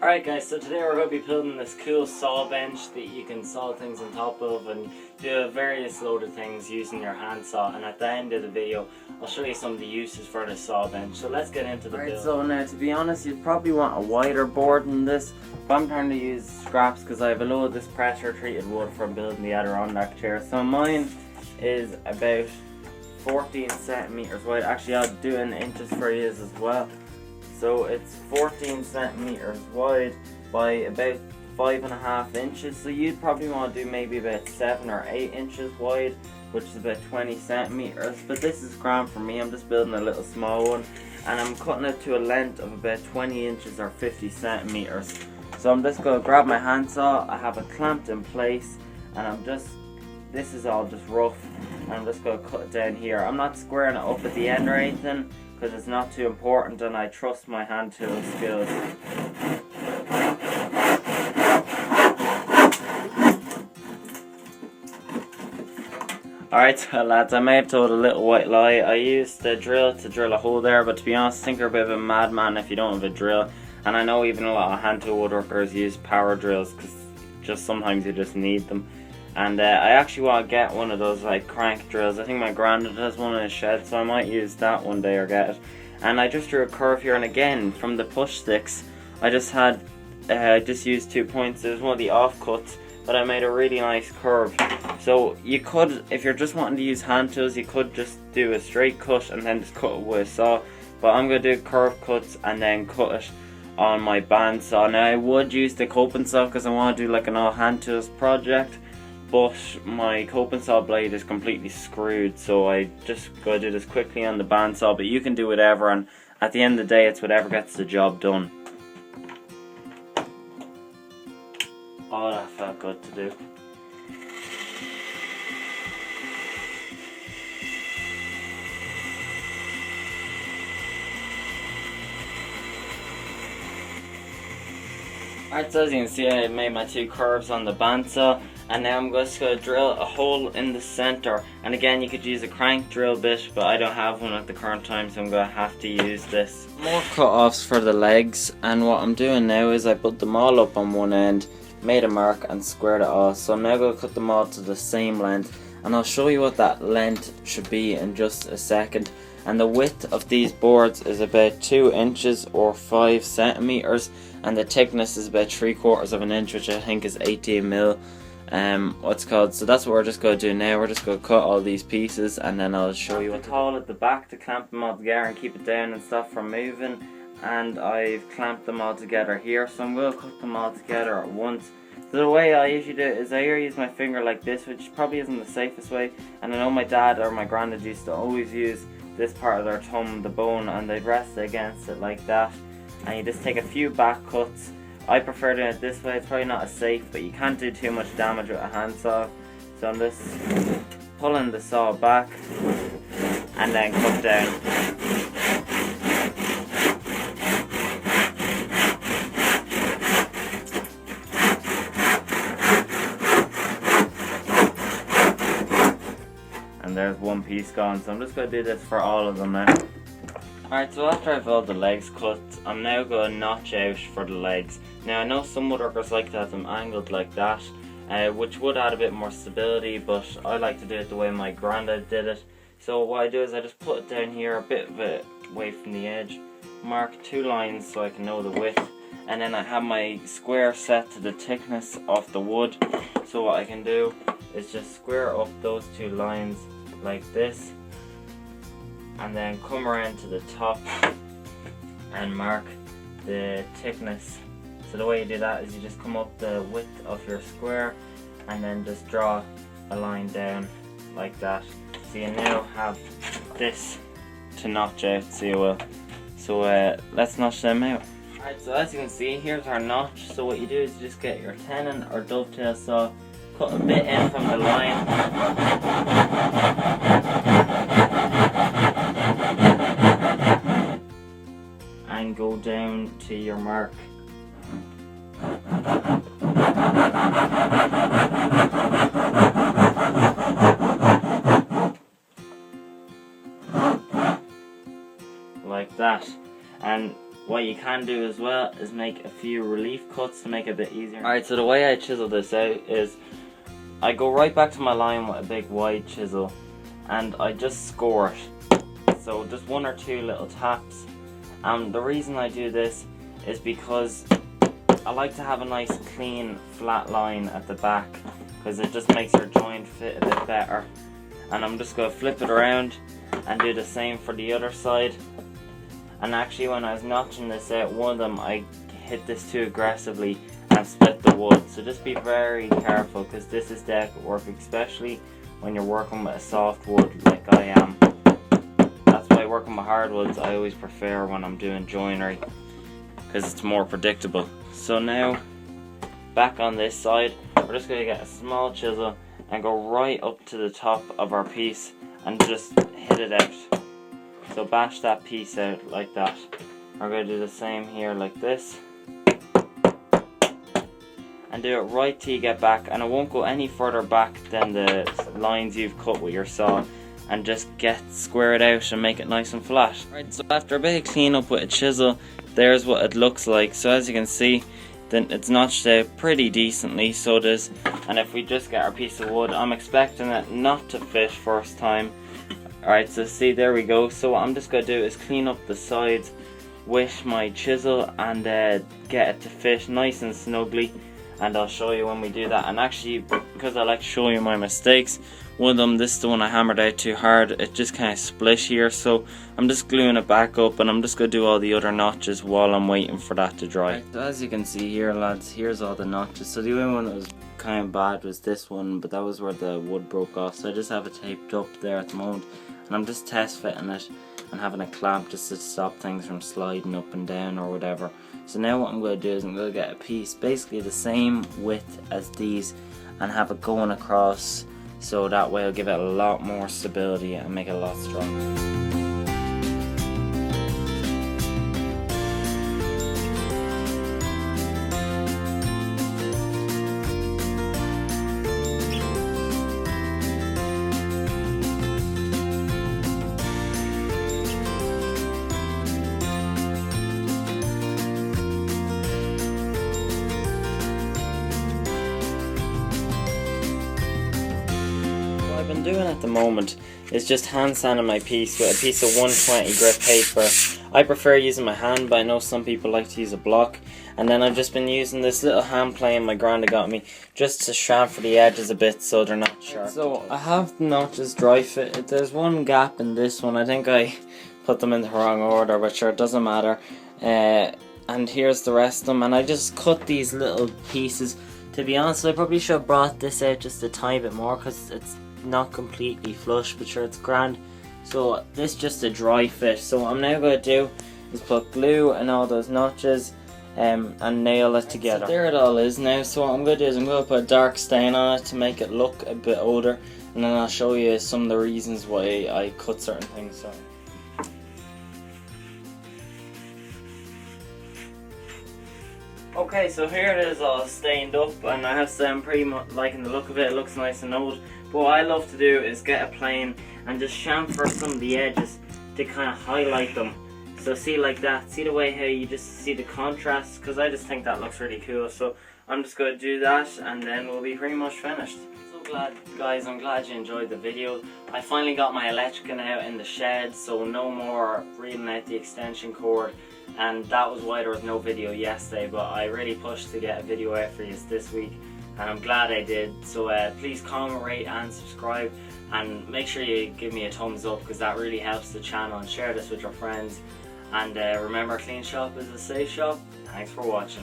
Alright guys, so today we're going to be building this cool saw bench that you can saw things on top of and do various load of things using your hand saw, and at the end of the video I'll show you some of the uses for the saw bench. So let's get into the build. So now, to be honest, you'd probably want a wider board than this, but I'm trying to use scraps because I have a load of this pressure treated wood from building the Adirondack chair. So mine is about 14 centimeters wide. Actually, I'll do in inches for you as well. So it's 14 centimeters wide by about 5.5 inches. So you'd probably want to do maybe about 7 or 8 inches wide, which is about 20 centimeters. But this is grand for me. I'm just building a little small one, and I'm cutting it to a length of about 20 inches or 50 centimeters. So I'm just going to grab my handsaw. I have it clamped in place, and this is all just rough, and I'm just going to cut it down here. I'm not squaring it up at the end or anything, because it's not too important, and I trust my hand tool skills. Alright, so lads, I may have told a little white lie. I used the drill to drill a hole there, but to be honest, I think you're a bit of a madman if you don't have a drill. And I know even a lot of hand tool woodworkers use power drills because just sometimes you just need them. And I actually want to get one of those like crank drills. I think my granddad has one in his shed, so I might use that one day or get it. And I just drew a curve here, and again from the push sticks I just had just used 2 points. It was one of the offcuts, but I made a really nice curve. So you could, if you're just wanting to use hand tools, you could just do a straight cut and then just cut it with a saw. But I'm going to do curve cuts and then cut it on my bandsaw. Now I would use the coping saw because I want to do like an all hand tools project, but my coping saw blade is completely screwed, so I just gotta do this quickly on the bandsaw. But you can do whatever, and at the end of the day it's whatever gets the job done. Oh, that felt good to do. Alright, so as you can see, I made my 2 curves on the bandsaw, and now I'm just going to drill a hole in the center. And again, you could use a crank drill bit, but I don't have one at the current time, so I'm going to have to use this. More cut-offs for the legs, and what I'm doing now is I put them all up on one end, made a mark and squared it off. So I'm now going to cut them all to the same length, and I'll show you what that length should be in just a second. And the width of these boards is about 2 inches or 5 centimeters, and the thickness is about 3/4 of an inch, which I think is 18 mil. So that's what we're just going to do now. We're just going to cut all these pieces, and then I'll show you what to hole at the back to clamp them all together and keep it down and stop from moving. And I've clamped them all together here, so I'm going to cut them all together at once. So the way I usually do it is I use my finger like this, which probably isn't the safest way, and I know my dad or my granddad used to always use this part of their thumb, the bone, and they'd rest against it like that, and you just take a few back cuts. I prefer doing it this way. It's probably not as safe, but you can't do too much damage with a handsaw. So I'm just pulling the saw back and then cut down. And there's one piece gone, so I'm just going to do this for all of them now. Alright, so after I've all the legs cut, I'm now going to notch out for the legs. Now I know some woodworkers like to have them angled like that, which would add a bit more stability, but I like to do it the way my granddad did it. So what I do is I just put it down here a bit of it away from the edge, mark 2 lines so I can know the width, and then I have my square set to the thickness of the wood. So what I can do is just square up those 2 lines like this, and then come around to the top and mark the thickness. So the way you do that is you just come up the width of your square and then just draw a line down like that. So you now have this to notch out, so you will. So let's notch them out. Alright, so as you can see, here's our notch. So what you do is you just get your tenon or dovetail saw, cut a bit in from the line, and go down to your mark. Like that. And what you can do as well is make a few relief cuts to make it a bit easier. Alright, so the way I chisel this out is I go right back to my line with a big wide chisel and I just score it. So just 1 or 2 little taps. The reason I do this is because I like to have a nice clean flat line at the back, because it just makes your joint fit a bit better. And I'm just going to flip it around and do the same for the other side. And actually when I was notching this out, one of them I hit this too aggressively and split the wood. So just be very careful, because this is delicate work, especially when you're working with a soft wood like I am. That's why working with hardwoods I always prefer when I'm doing joinery, because it's more predictable. So now back on this side, we're just going to get a small chisel and go right up to the top of our piece and just hit it out. So bash that piece out like that. We're going to do the same here like this. And do it right till you get back, and it won't go any further back than the lines you've cut with your saw, and just square it out and make it nice and flat. Right, so after a bit of cleanup with a chisel, there's what it looks like. So as you can see, then it's notched out pretty decently, so it is. And if we just get our piece of wood, I'm expecting it not to fit first time. Alright, so see, there we go. So what I'm just going to do is clean up the sides with my chisel and get it to fit nice and snugly. And I'll show you when we do that. And actually, because I like to show you my mistakes, one of them, this is the one I hammered out too hard, it just kind of split here, so I'm just gluing it back up, and I'm just going to do all the other notches while I'm waiting for that to dry. Right, so as you can see here, lads, here's all the notches. So the only one that was kind of bad was this one, but that was where the wood broke off, so I just have it taped up there at the moment, and I'm just test fitting it and having a clamp just to stop things from sliding up and down or whatever. So now what I'm going to do is I'm going to get a piece basically the same width as these and have it going across, so that way I'll give it a lot more stability and make it a lot stronger. What I've been doing at the moment is just hand sanding my piece with a piece of 120 grit paper. I prefer using my hand, but I know some people like to use a block. And then I've just been using this little hand plane my granda got me just to chamfer the edges a bit so they're not sharp. So I have the notches dry fit. There's one gap in this one. I think I put them in the wrong order, but sure, it doesn't matter. And here's the rest of them, and I just cut these little pieces. To be honest, I probably should have brought this out just a tiny bit more, because it's not completely flush, but sure, it's grand. So this is just a dry fit. So what I'm now going to do is put glue and all those notches and nail it together. So there it all is now. So what I'm going to do is I'm going to put a dark stain on it to make it look a bit older, and then I'll show you some of the reasons why I cut certain things. So okay, so here it is all stained up, and I have to say I'm pretty much liking the look of it. It looks nice and old. But what I love to do is get a plane and just chamfer some of the edges to kind of highlight them. So see, like that, see the way how you just see the contrast, because I just think that looks really cool. So I'm just going to do that, and then we'll be pretty much finished. So glad, guys, I'm glad you enjoyed the video. I finally got my electrician out in the shed, so no more reading out the extension cord. And that was why there was no video yesterday, but I really pushed to get a video out for you this week, and I'm glad I did. So please comment, rate and subscribe, and make sure you give me a thumbs up, because that really helps the channel, and share this with your friends. And remember, clean shop is a safe shop. Thanks for watching.